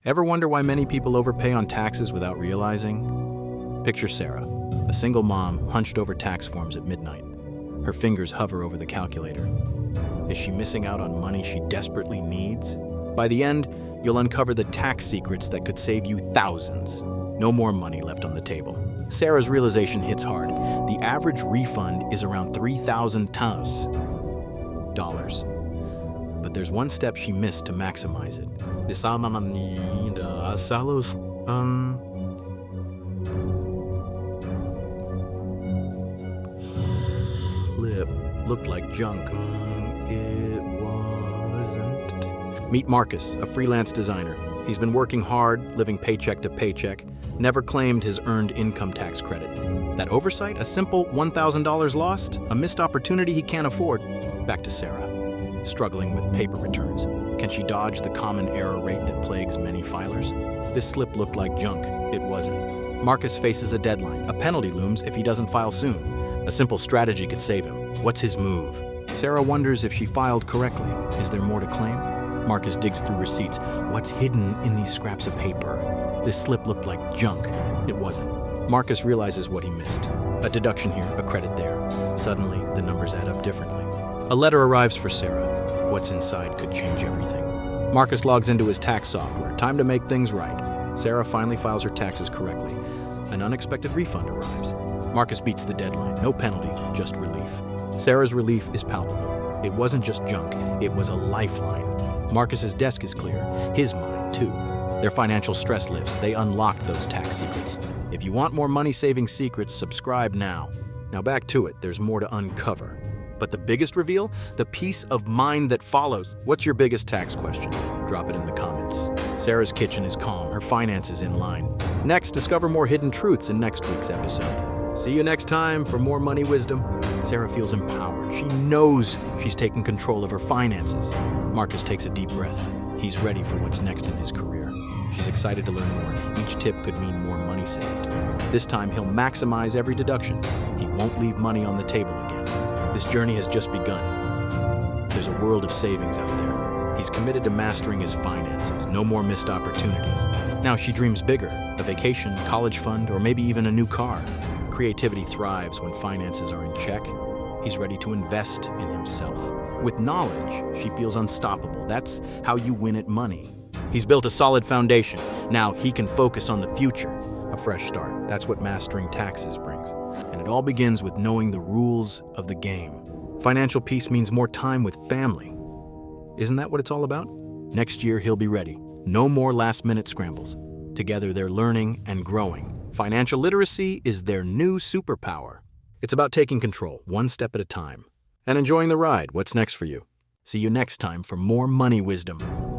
Ever wonder why many people overpay on taxes without realizing? Picture Sarah, a single mom hunched over tax forms at midnight. Her fingers hover over the calculator. Is she missing out on money she desperately needs? By the end, you'll uncover the tax secrets that could save you thousands. No more money left on the table. Sarah's realization hits hard. The average refund is around $3,000. But there's one step she missed to maximize it. Lip looked like junk. It wasn't. Meet Marcus, a freelance designer. He's been working hard, living paycheck to paycheck, never claimed his earned income tax credit. That oversight, a simple $1,000 lost, a missed opportunity he can't afford. Back to Sarah, struggling with paper returns. Can she dodge the common error rate that plagues many filers? This slip looked like junk. It wasn't. Marcus faces a deadline. A penalty looms if he doesn't file soon. A simple strategy could save him. What's his move? Sarah wonders if she filed correctly. Is there more to claim? Marcus digs through receipts. What's hidden in these scraps of paper? This slip looked like junk. It wasn't. Marcus realizes what he missed. A deduction here, a credit there. Suddenly, the numbers add up differently. A letter arrives for Sarah. What's inside could change everything. Marcus logs into his tax software. Time to make things right. Sarah finally files her taxes correctly. An unexpected refund arrives. Marcus beats the deadline. No penalty, just relief. Sarah's relief is palpable. It wasn't just junk, it was a lifeline. Marcus's desk is clear. His mind, too. Their financial stress lifts. They unlocked those tax secrets. If you want more money-saving secrets, subscribe now. Now back to it. There's more to uncover. But the biggest reveal? The peace of mind that follows. What's your biggest tax question? Drop it in the comments. Sarah's kitchen is calm. Her finances in line. Next, discover more hidden truths in next week's episode. See you next time for more money wisdom. Sarah feels empowered. She knows she's taking control of her finances. Marcus takes a deep breath. He's ready for what's next in his career. She's excited to learn more. Each tip could mean more money saved. This time, he'll maximize every deduction. He won't leave money on the table again. This journey has just begun. There's a world of savings out there. He's committed to mastering his finances. No more missed opportunities. Now she dreams bigger. A vacation, college fund, or maybe even a new car. Creativity thrives when finances are in check. He's ready to invest in himself. With knowledge, she feels unstoppable. That's how you win at money. He's built a solid foundation. Now he can focus on the future. A fresh start. That's what mastering taxes brings. And it all begins with knowing the rules of the game. Financial peace means more time with family. Isn't that what it's all about? Next year, he'll be ready. No more last-minute scrambles. Together, they're learning and growing. Financial literacy is their new superpower. It's about taking control, one step at a time. And enjoying the ride. What's next for you? See you next time for more money wisdom.